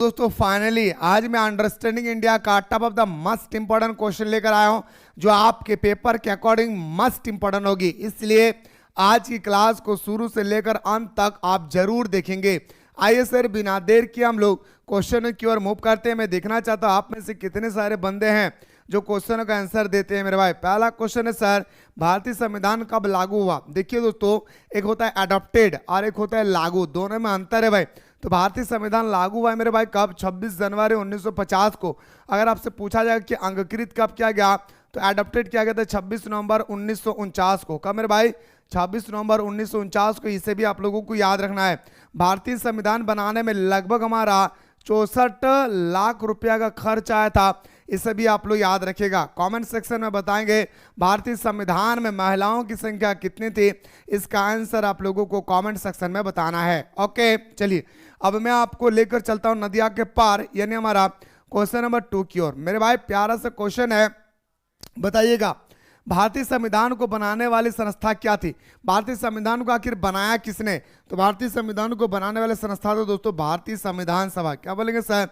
दोस्तों फाइनली आज मैं अंडरस्टैंडिंग इंडिया का top of the must important question लेकर आया हूं जो आपके पेपर के अकॉर्डिंग मस्ट इंपॉर्टेंट होगी। इसलिए आज की क्लास को शुरू से लेकर अंत तक आप जरूर देखेंगे। आइए सर बिना देर किए हम लोग क्वेश्चन की ओर मूव करते हैं। मैं देखना चाहता हूं आप में से कितने सारे बंदे हैं जो क्वेश्चन का आंसर देते हैं। मेरे भाई पहला क्वेश्चन है सर, भारतीय संविधान कब लागू हुआ? देखिए दोस्तों, एक होता है अडॉप्टेड और एक होता है लागू, दोनों में अंतर है भाई। तो भारतीय संविधान लागू हुआ है मेरे भाई कब? 26 जनवरी 1950 को। अगर आपसे पूछा जाए कि अंगीकृत कब किया गया तो एडॉप्टेड किया गया था 26 नवंबर 1949 को। कब मेरे भाई? 26 नवंबर 1949 को। इसे भी आप लोगों को याद रखना है। भारतीय संविधान बनाने में लगभग हमारा 64 लाख रुपया का खर्च आया था। इसे भी आप लोग याद रखिएगा। कमेंट सेक्शन में बताएंगे भारतीय संविधान में महिलाओं की संख्या कितनी थी। इसका आंसर आप लोगों को कमेंट सेक्शन में बताना है। ओके चलिए, अब मैं आपको लेकर चलता हूं नदिया के पार, यानी हमारा क्वेश्चन नंबर 2 की ओर। मेरे भाई प्यारा सा क्वेश्चन है, बताइएगा भारतीय संविधान को बनाने वाली संस्था क्या थी? भारतीय संविधान को आखिर बनाया किसने? तो भारतीय संविधान को बनाने वाले संस्था तो दोस्तों भारतीय संविधान सभा। क्या बोलेंगे सर?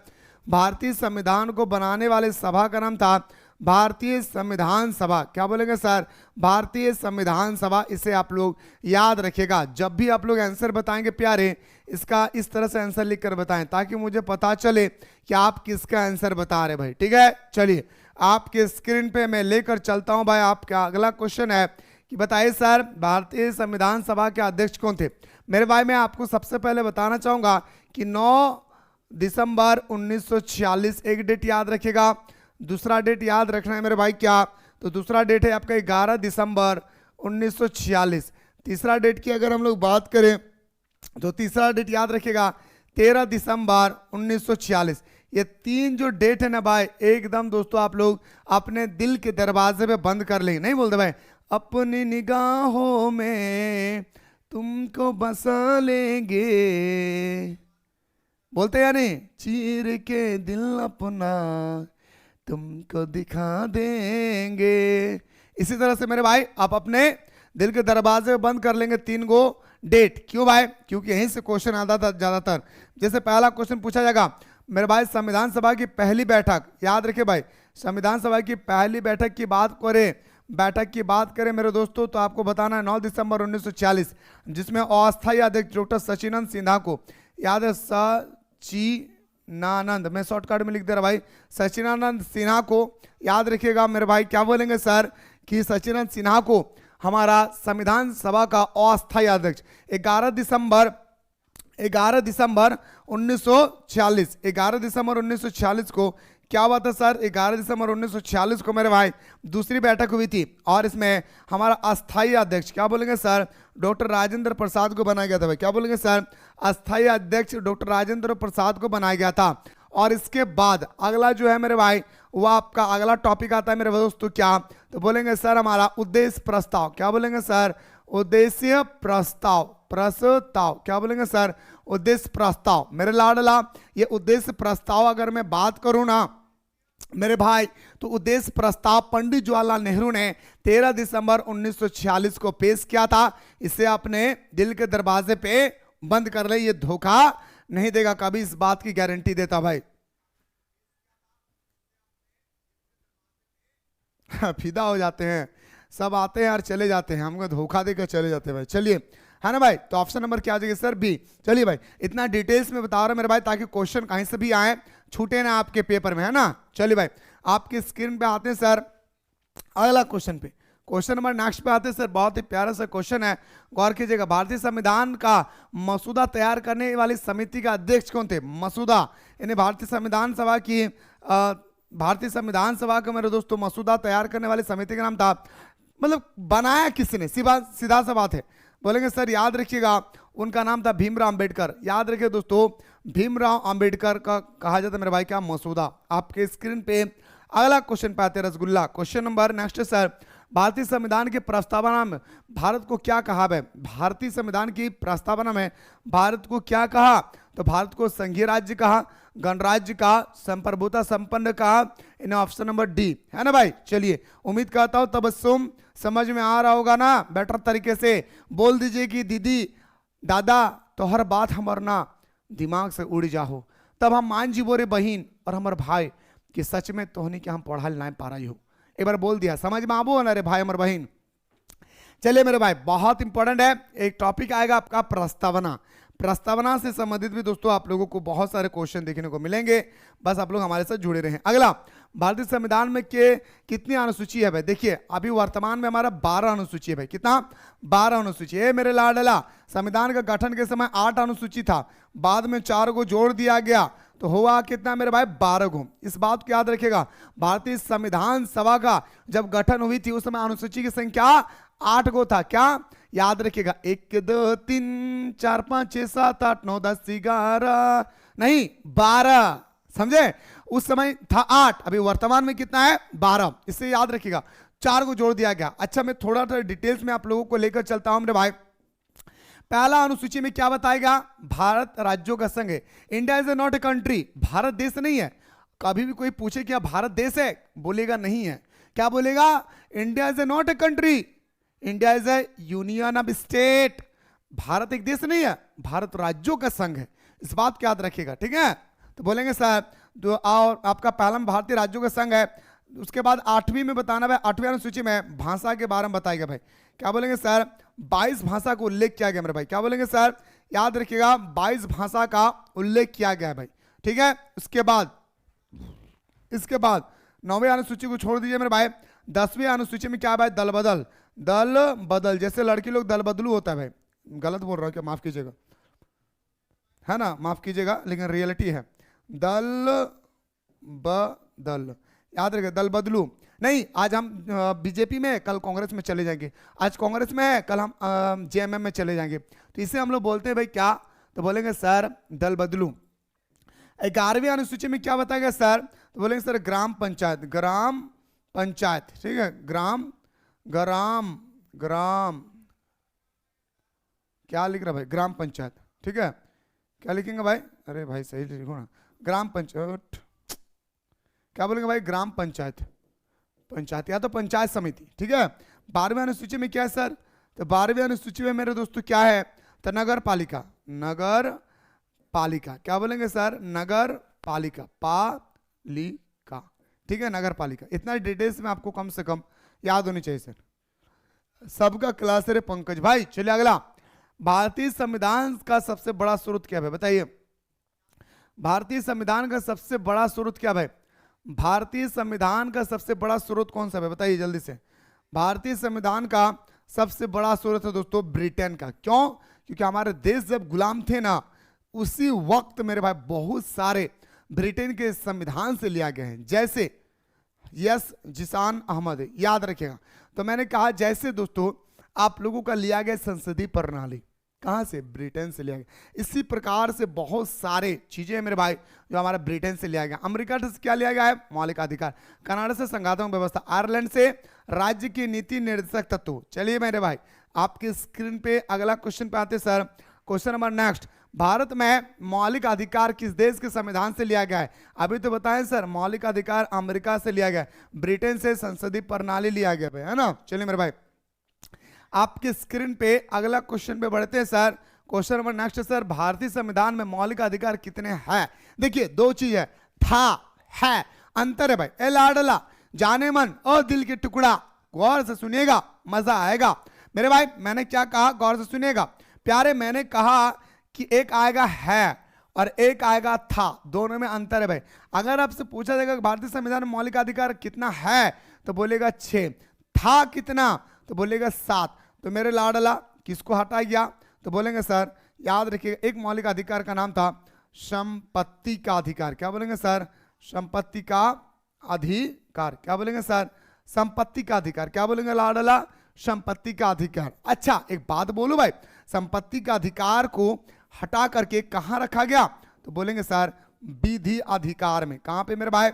भारतीय संविधान को बनाने वाले सभा का नाम था भारतीय संविधान सभा। क्या बोलेंगे सर? भारतीय संविधान सभा। इसे आप लोग याद रखिएगा। जब भी आप लोग आंसर बताएंगे प्यारे, इसका इस तरह से आंसर लिखकर बताएं ताकि मुझे पता चले कि आप किसका आंसर बता रहे भाई। ठीक है, चलिए आपके स्क्रीन पे मैं लेकर चलता हूं भाई। आपका अगला क्वेश्चन है कि बताइए सर भारतीय संविधान सभा के अध्यक्ष कौन थे? मेरे भाई मैं आपको सबसे पहले बताना चाहूंगा कि 9 दिसंबर 1946 एक डेट याद रखिएगा। दूसरा डेट याद रखना है मेरे भाई क्या? तो दूसरा डेट है आपका 11 दिसंबर 1946। तीसरा डेट की अगर हम लोग बात करें तो तीसरा डेट याद रखिएगा 13 दिसंबर 1946। ये तीन जो डेट है ना भाई, एकदम दोस्तों आप लोग अपने दिल के दरवाजे पे बंद कर लेंगे। नहीं बोलते भाई, अपनी निगाहों में तुमको बसा लेंगे, बोलते या नहीं? चीर के दिल अपना तुमको दिखा देंगे। इसी तरह से मेरे भाई आप अपने दिल के दरवाजे बंद कर लेंगे तीन गो डेट। क्यों भाई? क्योंकि यहीं से क्वेश्चन आता था ज्यादातर। जैसे पहला क्वेश्चन पूछा जाएगा मेरे भाई संविधान सभा की पहली बैठक, याद रखे भाई संविधान सभा की पहली बैठक की बात करें मेरे दोस्तों तो आपको बताना है 9 दिसंबर 1946, जिसमें अस्थायी अध्यक्ष डॉक्टर सचिदानंद सिन्हा को, याद है सचिनानंद, मैं शॉर्टकट में लिख दे रहा भाई, सचिदानंद सिन्हा को याद रखिएगा मेरे भाई। क्या बोलेंगे सर कि सचिदानंद सिन्हा को हमारा संविधान सभा का अस्थायी अध्यक्ष 11 दिसंबर 1946। 11 दिसंबर 1946 को क्या हुआ था सर? 11 दिसंबर 1946 को मेरे भाई दूसरी बैठक हुई थी और इसमें हमारा अस्थायी अध्यक्ष, क्या बोलेंगे सर? डॉक्टर राजेंद्र प्रसाद को बनाया गया था भाई। क्या बोलेंगे सर? अस्थायी अध्यक्ष डॉक्टर राजेंद्र प्रसाद को बनाया गया था। और इसके बाद अगला जो है मेरे भाई वो आपका अगला टॉपिक आता है मेरे दोस्तों क्या? तो बोलेंगे सर हमारा उद्देश्य प्रस्ताव। क्या बोलेंगे सर? उद्देश्य प्रस्ताव। क्या बोलेंगे सर? उद्देश्य प्रस्ताव। मेरे लाडला ये उद्देश्य प्रस्ताव अगर मैं बात करूं ना मेरे भाई तो उद्देश्य प्रस्ताव पंडित जवाहरलाल नेहरू ने 13 दिसंबर 1946 को पेश किया था। इसे अपने दिल के दरवाजे पे बंद कर ले, ये धोखा नहीं देगा कभी, इस बात की गारंटी देता भाई। फिदा हो जाते हैं, सब आते हैं और चले जाते हैं, हमको धोखा देकर चले जाते हैं भाई। चलिए है ना भाई, तो ऑप्शन नंबर क्या आ जाएगा सर? बी। चलिए भाई इतना डिटेल्स में बता रहा हूं मेरे भाई ताकि क्वेश्चन कहीं से भी आए, छूटे ना आपके पेपर में, है ना। चलिए भाई आपकी स्क्रीन पे आते हैं सर अगला क्वेश्चन पे। क्वेश्चन नंबर नेक्स्ट पे आते हैं सर, बहुत ही प्यारा सा क्वेश्चन है, गौर कीजिएगा। भारतीय संविधान का मसूदा तैयार करने वाली समिति का अध्यक्ष कौन थे? मसूदा यानी भारतीय संविधान सभा की भारतीय संविधान सभा का मेरे दोस्तों मसूदा तैयार करने वाली समिति का नाम था, मतलब बनाया किसने? सीधा सा बात है। बोलेंगे सर याद रखिएगा उनका नाम था भीमराव अंबेडकर। याद रखिए दोस्तों भीमराव अंबेडकर का कहा जाता है मेरे भाई क्या? मसूदा। आपके स्क्रीन पे अगला क्वेश्चन पे आते हैं rasgulla. Question number next sir, भारतीय संविधान की प्रस्तावना में भारत को क्या कहा है? भारतीय संविधान की प्रस्तावना में भारत को क्या कहा? तो भारत को संघीय राज्य कहा, गणराज्य कहा, संप्रभुता संपन्न कहा। इन ऑप्शन नंबर डी, है ना भाई। चलिए उम्मीद करता हूं तबस्सुम समझ में आ रहा होगा ना, बेटर तरीके से बोल दीजिए कि दीदी दादा तो हर बात हमार ना दिमाग से उड़ जाओ। तब हम मान जी बोरे बहन और हमारे भाई कि सच में तोहनी के हम पढ़ा नहीं पा रही हो। एक बार बोल दिया, समझ में आबो ना रे भाई हमारे बहन। चलिए मेरे भाई, बहुत इंपॉर्टेंट है, एक टॉपिक आएगा आपका प्रस्तावना। प्रस्तावना से संबंधित भी दोस्तों आप लोगों को बहुत सारे क्वेश्चन देखने को मिलेंगे, बस आप लोग हमारे साथ जुड़े रहें। अगला, भारतीय संविधान में के कितनी अनुसूची है भाई? देखिए अभी वर्तमान में हमारा 12 अनुसूची है भाई। कितना? 12 अनुसूची है मेरे लाडला। संविधान का गठन के समय 8 अनुसूची था, बाद में 4 को जोड़ दिया गया, तो हुआ कितना मेरे भाई? 12 को। इस बात को याद रखिएगा, भारतीय संविधान सभा का जब गठन हुई थी उस समय अनुसूची की संख्या 8 को था। क्या याद रखिएगा? 1 2 3 4 5 6 7 8 9 10 11 नहीं 12, समझे? उस समय था 8, अभी वर्तमान में कितना है? 12। इससे याद रखिएगा 4 को जोड़ दिया गया। अच्छा, मैं थोड़ा सा डिटेल्स में आप लोगों को लेकर चलता हूं मेरे भाई। पहला अनुसूची में क्या बताएगा? भारत राज्यों का संघ है। India is not a country, Bharat देश नहीं है। कभी भी कोई पूछे क्या भारत देश है, बोलेगा नहीं है। क्या बोलेगा? India is not a country, India is A union of state. Bharat एक देश नहीं है, भारत राज्यों का संघ है, इस बात को याद रखिएगा, ठीक है? तो बोलेंगे सर और आपका पहला भारतीय राज्यों का संघ है। उसके बाद 8वीं में बताना है, 8वीं अनुसूची में भाषा के बारे में बताएगा भाई। क्या बोलेंगे सर? 22 भाषा का उल्लेख किया गया मेरे भाई। क्या बोलेंगे सर? याद रखिएगा 22 भाषा का उल्लेख किया गया है भाई, ठीक है? इसके बाद 9वीं अनुसूची को छोड़ दीजिए मेरे भाई। 10वीं अनुसूची में क्या है भाई? दल बदल। दल बदल, जैसे लड़की लोग दल बदलू होता है भाई, गलत बोल रहा हूं क्या? माफ कीजिएगा, है ना, माफ कीजिएगा, लेकिन रियलिटी है। दल बदल, याद रखिए, दल बदलू नहीं। आज हम बीजेपी में, कल कांग्रेस में चले जाएंगे। आज कांग्रेस में है, कल हम जेएमएम में चले जाएंगे। तो इसे हम लोग बोलते हैं भाई क्या? तो बोलेंगे सर दल बदलू। 11वीं अनुसूची में क्या बताएगा सर? तो बोलेंगे सर ग्राम पंचायत। ग्राम पंचायत, ठीक है? ग्राम क्या लिख रहा भाई? ग्राम पंचायत, ठीक है? क्या लिखेंगे भाई? अरे भाई सही लिखो ना, ग्राम पंचायत। क्या बोलेंगे भाई? ग्राम पंचायत, पंचायत या तो पंचायत समिति, ठीक है? 12वीं अनुसूची में क्या है सर? तो 12वीं अनुसूची में मेरे दोस्तों क्या है? तो नगर पालिका। नगर पालिका, क्या बोलेंगे सर? नगर पालिका, पालिका, ठीक है? नगर पालिका। इतना डिटेल्स में आपको कम से कम याद होनी चाहिए सर, सबका क्लास है पंकज भाई। चलिए अगला, भारतीय संविधान का सबसे बड़ा स्रोत क्या है बताइए? भारतीय संविधान का सबसे बड़ा स्रोत क्या है? भारतीय संविधान का सबसे बड़ा स्रोत कौन सा है बताइए जल्दी से? भारतीय संविधान का सबसे बड़ा स्रोत है दोस्तों ब्रिटेन का। क्यों? क्योंकि हमारे देश जब गुलाम थे ना, उसी वक्त मेरे भाई बहुत सारे ब्रिटेन के संविधान से लिया गए हैं, जैसे यस जिसान अहमद है, याद रखिएगा। तो मैंने कहा जैसे दोस्तों आप लोगों का लिया गया संसदीय प्रणाली, कहां से? ब्रिटेन से लिया गया। इसी प्रकार से बहुत सारे चीजें मेरे भाई जो हमारा ब्रिटेन से लिया गया। अमेरिका से क्या लिया गया है? मौलिक अधिकार। कनाडा से संघात्मक व्यवस्था। आयरलैंड से राज्य की नीति निर्देशक तत्व। चलिए मेरे भाई आपकी स्क्रीन पे अगला क्वेश्चन पे आते sir. Question number next, Bharat में मौलिक अधिकार किस देश के संविधान से लिया गया है? अभी तो बताएं सर, मौलिक अधिकार अमेरिका से लिया गया, ब्रिटेन से संसदीय प्रणाली लिया गया है ना। चलिए मेरे भाई आपके स्क्रीन पे अगला क्वेश्चन पे बढ़ते हैं sir. Question number next sir, भारतीय संविधान में मौलिक अधिकार कितने हैं? देखिए दो चीज है, था है, अंतर है भाई। ए लाडला, जाने मन और दिल के टुकड़ा, गौर से सुनिएगा मजा आएगा मेरे भाई। मैंने क्या कहा? गौर से सुनिएगा प्यारे। मैंने कहा कि एक आएगा है और एक आएगा था, दोनों में अंतर है भाई। अगर आपसे पूछा जाएगा भारतीय संविधान में मौलिक अधिकार कितना है, तो बोलेगा 6। था कितना? तो बोलेगा 7। तो मेरे लाडला किसको हटा गया? तो बोलेंगे सर याद रखिएगा, एक मौलिक अधिकार का नाम था संपत्ति का अधिकार। क्या बोलेंगे सर? संपत्ति का अधिकार। क्या बोलेंगे सर? संपत्ति का अधिकार। क्या बोलेंगे लाडला? संपत्ति का अधिकार। अच्छा एक बात बोलो भाई, संपत्ति का अधिकार को हटा करके कहां रखा गया? तो बोलेंगे सर विधि अधिकार में। कहां पे मेरे भाई?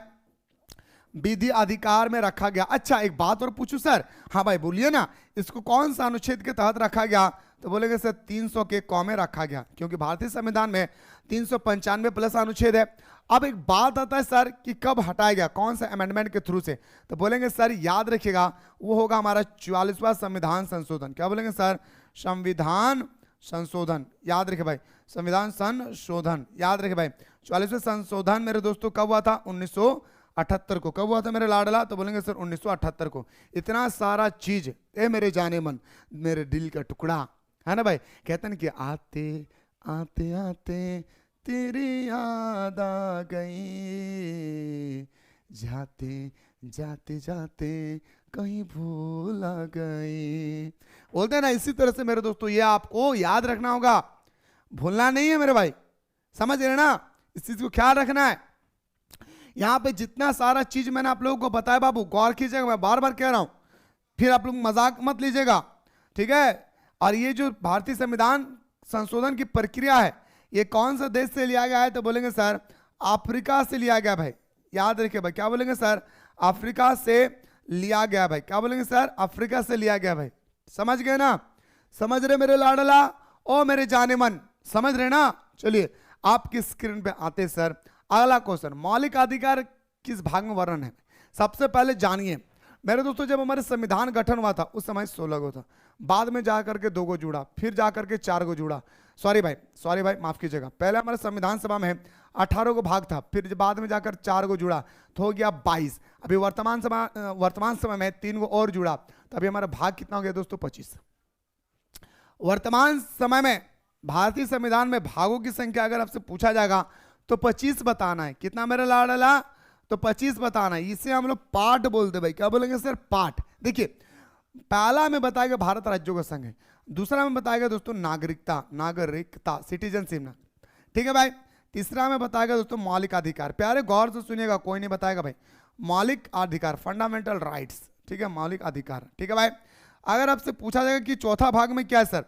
विधि अधिकार में रखा गया। अच्छा एक बात और पूछूं सर? हाँ भाई बोलिए ना, इसको कौन सा अनुच्छेद के तहत रखा गया? तो बोलेंगे सर 300 के क में रखा गया, क्योंकि भारतीय संविधान में 395 प्लस अनुच्छेद है। अब एक बात आता है सर कि कब हटाया गया, कौन सा अमेंडमेंट के थ्रू से? तो बोलेंगे सर याद रखिएगा वो होगा हमारा 44वां संविधान संशोधन। क्या बोलेंगे सर? संविधान संशोधन। याद रखे भाई, संविधान संशोधन, याद रखे भाई, 44वें संशोधन मेरे दोस्तों कब हुआ था? 1978 को। कब हुआ था मेरे लाडला? तो बोलेंगे सर 1978 को। इतना सारा चीज, ए मेरे जाने मन, मेरे दिल का टुकड़ा, है ना भाई। कहते हैं कि आते आते आते तेरी याद आ गई, जाते जाते जाते कहीं भूल आ गई। बोलते हैं ना, इसी तरह से मेरे दोस्तों ये आपको याद रखना होगा, भूलना नहीं है मेरे भाई, समझ रहे ना, इस चीज को ख्याल रखना है। यहां पे जितना सारा चीज मैंने आप लोगों को बताया बाबू, गौर कीजिएगा, मैं बार बार कह रहा हूं, फिर आप लोग मजाक मत लीजिएगा, ठीक है। और ये जो भारतीय संविधान संशोधन की प्रक्रिया है, ये कौन सा देश से लिया गया है? तो बोलेंगे सर अफ्रीका से लिया गया भाई, याद रखिए भाई, क्या बोलेंगे सर? अफ्रीका से लिया गया भाई। क्या बोलेंगे सर? अफ्रीका से लिया गया भाई। समझ गए ना? समझ रहे मेरे लाडला ओ मेरे जाने मन, समझ रहे ना? चलिए आपकी स्क्रीन पे आते सर, अगला क्वेश्चन, मौलिक अधिकार किस भाग में वर्णन है? सबसे पहले जानिए मेरे दोस्तों, जब हमारे संविधान गठन हुआ था उस समय 16 को था, बाद में जाकर के 2 को जुड़ा, फिर जाकर के 4 को जुड़ा। सॉरी भाई माफ कीजिएगा, पहले हमारे संविधान सभा में 18 को भाग था, फिर बाद में जाकर 4 को जुड़ा तो हो गया 22। अभी वर्तमान समय में 3 को और जुड़ा, तो अभी हमारा भाग कितना हो गया दोस्तों? 25। वर्तमान समय में भारतीय संविधान में भागों की संख्या अगर आपसे पूछा जाएगा तो 25 बताना है। कितना मेरा लाडला? तो 25 बताना है। इसे हम लोग पार्ट बोलते भाई। क्या बोलेंगे सर? पार्ट। देखिए पहला में बताएगा भारत राज्यों का संघ है, दूसरा में बताएगा दोस्तों नागरिकता सिटीजनशिप, ठीक है भाई। तीसरा में बताएगा दोस्तों मौलिक अधिकार। प्यारे गौर से सुनिएगा, कोई नहीं बताएगा भाई। मौलिक अधिकार फंडामेंटल राइट्स, ठीक है, मौलिक अधिकार, ठीक है भाई। अगर आपसे पूछा जाएगा कि चौथा भाग में क्या है सर,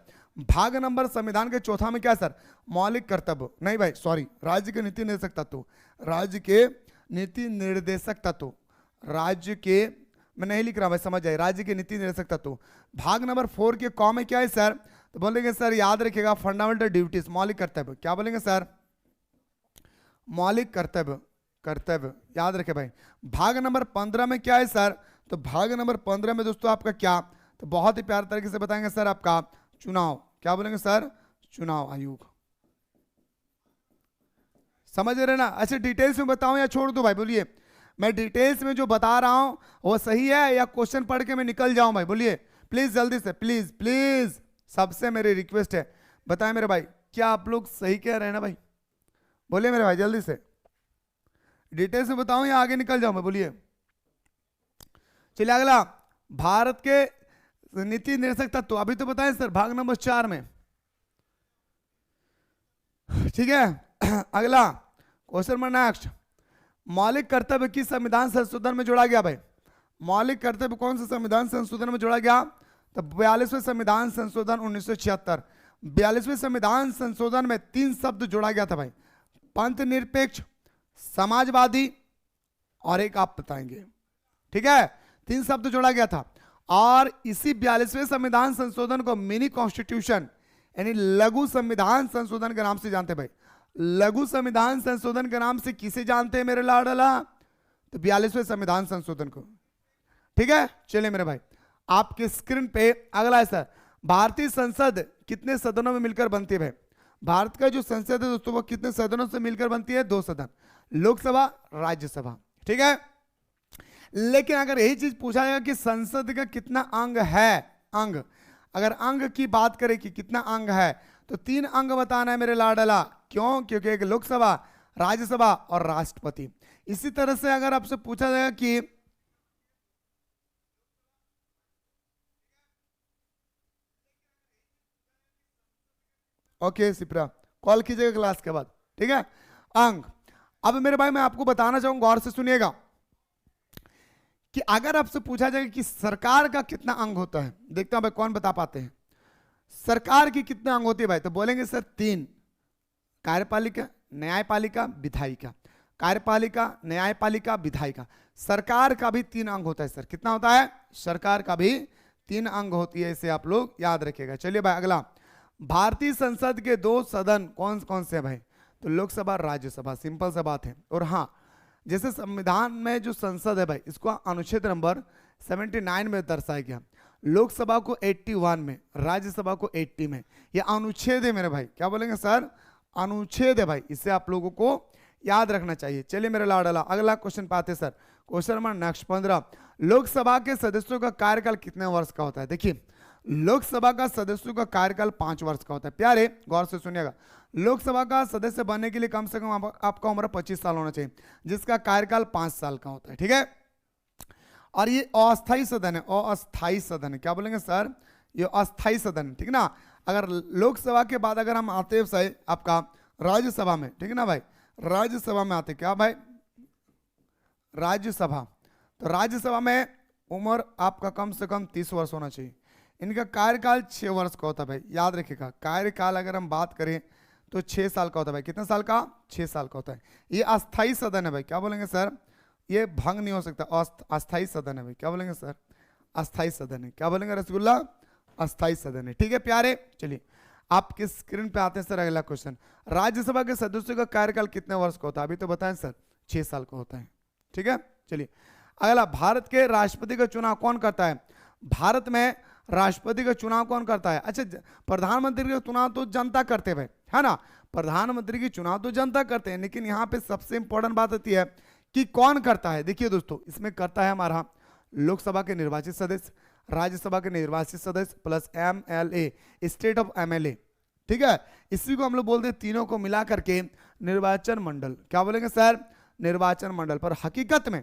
भाग नंबर संविधान के चौथा में क्या है सर? मौलिक कर्तव्य, नहीं भाई सॉरी, राज्य के नीति निर्देशक तत्व, राज्य के नीति निर्देशक तत्व, राज्य के, मैं नहीं लिख रहा भाई, समझ जाए, राज्य के नीति निर्देशक तत्व। भाग नंबर 4 के कॉ में क्या है सर? तो बोलेंगे सर याद रखिएगा फंडामेंटल ड्यूटीज, मौलिक कर्तव्य। क्या बोलेंगे सर? मौलिक कर्तव्य याद रखे भाई। भाग नंबर 15 में क्या है सर? तो भाग नंबर 15 में दोस्तों आपका क्या, तो बहुत ही प्यारे तरीके से बताएंगे सर आपका चुनाव। क्या बोलेंगे सर? चुनाव आयोग। समझ रहे ना? अच्छा डिटेल्स में बताऊं या छोड़ दूं भाई? बोलिए, मैं डिटेल्स में जो बता रहा हूं वो सही है या क्वेश्चन पढ़ के मैं निकल जाऊं भाई? बोलिए प्लीज जल्दी से, प्लीज प्लीज, सबसे मेरी रिक्वेस्ट है, बताएं मेरे भाई, क्या आप लोग सही कह रहे हैं ना भाई? बोलिए मेरे भाई जल्दी से, डिटेल्स में बताऊं या आगे निकल जाऊं मैं? बोलिए। चलिए अगला, भारत के नीति निर्देशक तत्व, अभी तो बताएं सर भाग नंबर 4 में, ठीक है। अगला क्वेश्चन नंबर नेक्स्ट, मौलिक कर्तव्य किस संविधान संशोधन में जोड़ा गया भाई? मौलिक कर्तव्य कौन सा संविधान संशोधन में जोड़ा गया? तो 42वें संविधान संशोधन 1976। 42वें संविधान संशोधन में 3 शब्द जोड़ा गया था भाई, पंथ निरपेक्ष, समाजवादी और एक आप बताएंगे, ठीक है, 3 शब्द जोड़ा गया था। और इसी 42वें संविधान संशोधन को मिनी कॉन्स्टिट्यूशन यानी लघु संविधान संशोधन के नाम से जानते हैं भाई। लघु संविधान संशोधन के नाम से किसे जानते हैं मेरे लाडला? तो 42वें संविधान संशोधन को, ठीक है। चलिए मेरे भाई आपके स्क्रीन पे अगला है सर, भारतीय संसद कितने सदनों में मिलकर बनती है भाई? भारत का जो संसद है दोस्तों वो कितने सदनों से मिलकर बनती है? 2 सदन, लोकसभा राज्यसभा, ठीक है। लेकिन अगर यही चीज पूछा जाएगा कि संसद का कितना अंग है, अंग, अगर अंग की बात करें कि कितना अंग है, तो 3 अंग बताना है मेरे लाडला। क्यों? क्योंकि एक लोकसभा, राज्यसभा और राष्ट्रपति। इसी तरह से अगर आपसे पूछा जाएगा कि ओके सिप्रा कॉल कीजिएगा क्लास के बाद, ठीक है। अंग, अब मेरे भाई मैं आपको बताना चाहूंगा, गौर से सुनिएगा, कि अगर आपसे पूछा जाए कि सरकार का कितना अंग होता है, देखता हूं भाई कौन बता पाते हैं सरकार की कितने अंग होती है भाई? तो बोलेंगे सर 3, कार्यपालिका, न्यायपालिका, विधायिका। कार्यपालिका, न्यायपालिका, विधायिका। सरकार का भी 3 अंग होता है सर। कितना होता है? सरकार का भी 3 अंग होती है, इसे आप लोग याद रखिएगा। चलिए भाई अगला, भारतीय संसद के 2 सदन कौन कौन से भाई? तो लोकसभा, राज्यसभा, सिंपल सा बात है। और हाँ, जैसे संविधान में जो संसद है भाई, इसको अनुच्छेद नंबर 79 में दर्शाया गया, लोकसभा को 81 में, राज्यसभा को 80 में। यह अनुच्छेद है मेरे भाई। क्या बोलेंगे सर? अनुच्छेद है भाई, इससे आप लोगों को याद रखना चाहिए। चलिए मेरे लाडला अगला क्वेश्चन पाते sir. Question number next 15, Lok Sabha के सदस्यों का कार्यकाल कितने वर्ष का होता है? देखिए लोकसभा का सदस्यों का कार्यकाल 5 वर्ष का होता है। प्यारे गौर से सुनिएगा, लोकसभा का सदस्य बनने के लिए कम से कम आपका उम्र 25 साल होना चाहिए, जिसका कार्यकाल 5 साल का होता है, ठीक है। और ये अस्थायी सदन है, अस्थायी सदन है, क्या बोलेंगे सर? ये अस्थायी सदन, ठीक ना। अगर लोकसभा के बाद अगर हम आते हैं आपका राज्यसभा में, ठीक है ना भाई, राज्यसभा में आते क्या भाई? राज्यसभा। तो राज्यसभा में उम्र आपका कम से कम 30 वर्ष होना चाहिए। इनका कार्यकाल 6 वर्ष का होता है भाई, याद रखिएगा। कार्यकाल अगर हम बात करें तो 6 साल का होता है भाई। कितने साल का? 6 साल का होता है। ये अस्थायी सदन है भाई, क्या बोलेंगे सर? ये भंग नहीं हो सकता, अस्थायी सदन है भाई, क्या बोलेंगे सर? अस्थायी सदन है, क्या बोलेंगे रसगुल्ला? अस्थायी सदन है, ठीक है प्यारे। चलिए आपके स्क्रीन पे आते हैं सर अगला क्वेश्चन। राज्यसभा के सदस्यों का कार्यकाल कितने वर्ष का होता है? अभी तो बताएं सर, 6 साल का होता है, ठीक है। चलिए अगला, भारत के राष्ट्रपति का चुनाव कौन करता है? भारत में राष्ट्रपति का चुनाव कौन करता है? अच्छा, प्रधानमंत्री का चुनाव तो जनता करते भाई, है ना। प्रधानमंत्री की चुनाव तो जनता करते हैं, लेकिन यहाँ पे सबसे इंपॉर्टेंट बात होती है कि कौन करता है। देखिए दोस्तों, इसमें करता है हमारा लोकसभा के निर्वाचित सदस्य, राज्यसभा के निर्वाचित सदस्य plus MLA, state of MLA, ठीक है। इसी को हम लोग बोलते हैं, तीनों को मिला करके निर्वाचन मंडल, क्या बोलेंगे सर? निर्वाचन मंडल। पर हकीकत में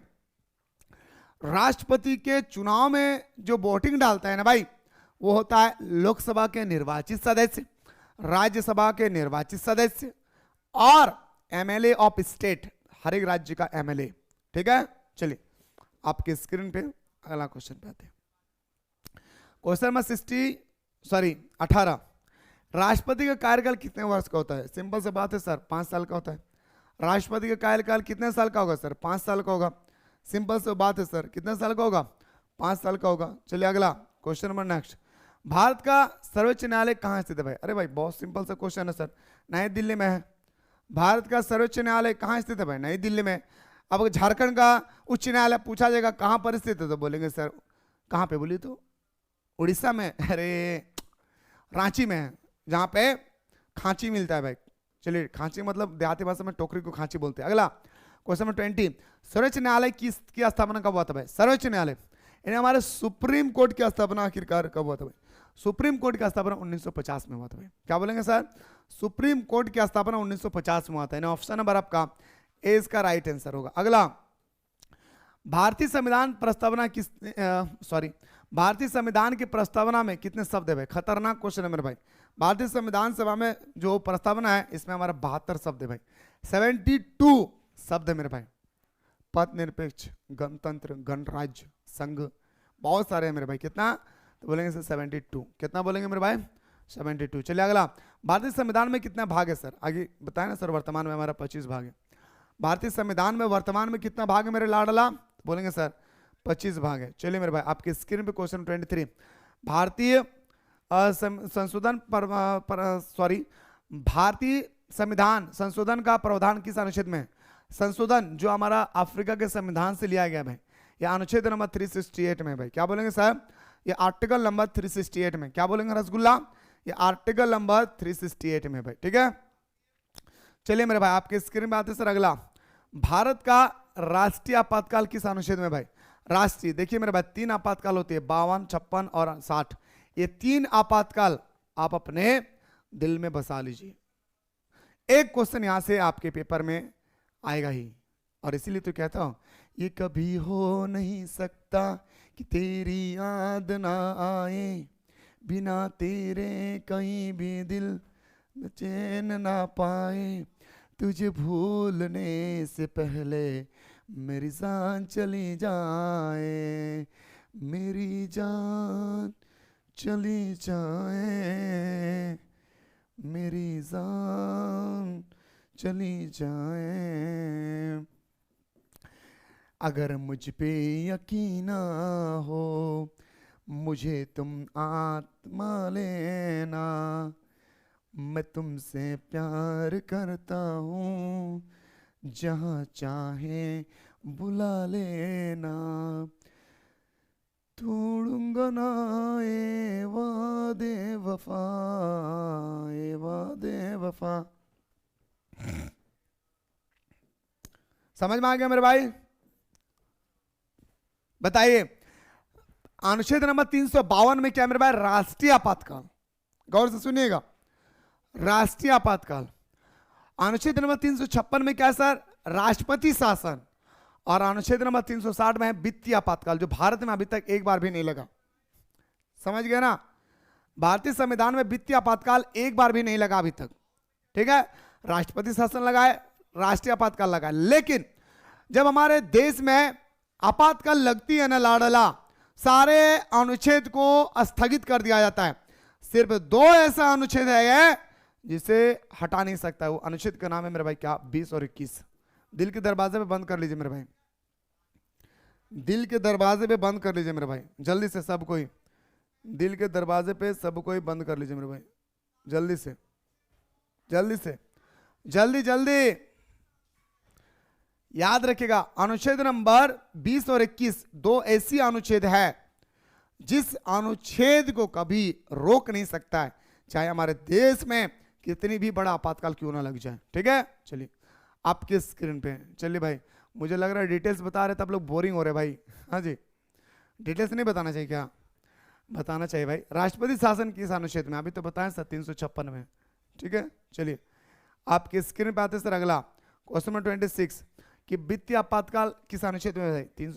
राष्ट्रपति के चुनाव में जो वोटिंग डालता है ना भाई, वो होता है लोकसभा के निर्वाचित सदस्य, राज्यसभा के निर्वाचित सदस्य और MLA ऑफ स्टेट, हर एक राज्य का MLA, ठीक है। चलिए आपके स्क्रीन पे अगला क्वेश्चन पे आते हैं। क्वेश्चन नंबर 18, राष्ट्रपति का कार्यकाल कितने वर्ष का होता है? सिंपल से बात है सर, 5 साल का होता है। राष्ट्रपति का कार्यकाल कितने साल का होगा सर? 5 साल का होगा। सिंपल से बात है सर, कितने साल का होगा? 5 साल का होगा। चलिए अगला क्वेश्चन नंबर नेक्स्ट, भारत का सर्वोच्च न्यायालय कहाँ स्थित है भाई? अरे भाई बहुत सिंपल सा क्वेश्चन है सर, नई दिल्ली में है। भारत का सर्वोच्च न्यायालय कहाँ स्थित है भाई? नई दिल्ली में। अब झारखंड का उच्च न्यायालय पूछा जाएगा कहाँ पर स्थित है, तो बोलेंगे सर कहाँ पे? बोली तो उड़ीसा में, अरे रांची में है, जहाँ पे खांची मिलता है भाई। चलिए खांची मतलब देहाती भाषा में टोकरी को खांची बोलते हैं। अगला क्वेश्चन नंबर 20, सर्वोच्च न्यायालय की स्थापना कब हुआ था भाई? सर्वोच्च न्यायालय यानी हमारे सुप्रीम कोर्ट की स्थापना आखिरकार कब हुआ था भाई? सुप्रीम कोर्ट की स्थापना 1950 में हुआ था भाई, क्या बोलेंगे सर? सुप्रीम कोर्ट की स्थापना 1950 में हुआ था। ऑप्शन नंबर आपका ए इसका राइट आंसर होगा। अगला, भारतीय संविधान प्रस्तावना भारतीय संविधान की प्रस्तावना में कितने शब्द है भाई? खतरनाक क्वेश्चन है मेरे भाई। भारतीय संविधान सभा में जो प्रस्तावना है, इसमें हमारा 72 शब्द है भाई, 72 शब्द है मेरे भाई। पथ निरपेक्ष, गणतंत्र, गणराज्य, संघ, बहुत सारे हैं मेरे भाई। कितना? तो बोलेंगे सर 72। कितना बोलेंगे मेरे भाई? 72। चलिए अगला, भारतीय संविधान में कितना भाग है सर? आगे बताए ना सर, वर्तमान में हमारा 25 भाग है। भारतीय संविधान में वर्तमान में कितना भाग है मेरे लाडला? बोलेंगे सर 25 भाग है। चलिए मेरे भाई आपके स्क्रीन पे क्वेश्चन 23, भारतीय संशोधन भारतीय संविधान संशोधन का प्रावधान किस अनुच्छेद में? संशोधन जो हमारा अफ्रीका के संविधान से लिया गया भाई, यह अनुच्छेद नंबर 368 में भाई, क्या बोलेंगे साहब? ये आर्टिकल नंबर 368 में, क्या बोलेंगे रसगुल्ला? ये आर्टिकल नंबर 368 में भाई, ठीक है। चलिए मेरे भाई आपके स्क्रीन में आते सर अगला, भारत का राष्ट्रीय आपातकाल किस अनुच्छेद में भाई? राष्ट्रीय, देखिए मेरे भाई 3 आपातकाल होती है, 52, 56 और 60। ये 3 आपातकाल आप अपने दिल में बसा लीजिए। एक क्वेश्चन यहां से आपके पेपर में आएगा ही, और इसीलिए तो कहता हूं ये कभी हो नहीं सकता कि तेरी याद ना आए, बिना तेरे कहीं भी दिल चैन ना पाए, तुझे भूलने से पहले मेरी जान चली जाए, मेरी जान चली जाए, मेरी जान चली जाए। अगर मुझ पे यकीन ना हो, मुझे तुम आत्मा लेना, मैं तुमसे प्यार करता हूँ, जहाँ चाहे बुला लेना, तोड़ूंगा ना ए वादे वफा, ए वादे वफा। समझ में आ गया मेरे भाई? बताइए अनुच्छेद नंबर 352 में क्या मेरे भाई? राष्ट्रीय आपातकाल। गौर से सुनिएगा, राष्ट्रीय आपातकाल। अनुच्छेद नंबर 356 में क्या सर? राष्ट्रपति शासन। और अनुच्छेद नंबर 360 में है वित्तीय आपातकाल, जो भारत में अभी तक एक बार भी नहीं लगा। समझ गए ना? भारतीय संविधान में वित्तीय आपातकाल एक बार भी नहीं लगा अभी तक। ठीक है, राष्ट्रपति शासन लगाए, राष्ट्रीय आपातकाल लगाए, लेकिन जब हमारे देश में आपातकाल लगती है ना लाडला, सारे अनुच्छेद को स्थगित कर दिया जाता है। सिर्फ 2 ऐसा अनुच्छेद है जिसे हटा नहीं सकता। वो अनुच्छेद का नाम है मेरे भाई क्या? 20 और 21। दिल के दरवाजे पे बंद कर लीजिए मेरे भाई, दिल के दरवाजे पे बंद कर लीजिए मेरे भाई, जल्दी से सब कोई दिल के दरवाजे पे सब कोई बंद कर लीजिए मेरे भाई, जल्दी से जल्दी से जल्दी जल्दी। याद रखिएगा अनुच्छेद नंबर 20 और 21 2 ऐसी अनुच्छेद है जिस अनुच्छेद को कभी रोक नहीं सकता है, चाहे हमारे देश में कितनी भी बड़ा आपातकाल क्यों ना लग जाए। ठीक है, चलिए आपके स्क्रीन पे चलिए भाई। मुझे लग रहा है डिटेल्स बता रहे थे आप लोग बोरिंग हो रहे भाई। हाँ जी, डिटेल्स नहीं बताना चाहिए क्या? बताना चाहिए भाई। राष्ट्रपति शासन किस अनुच्छेद में? अभी तो बताएं सर 356 में। ठीक है, चलिए आपके स्क्रीन पे आते सर अगला क्वेश्चन नंबर 26 कि वित्तीय आपातकाल किस अनुच्छेद में है? 300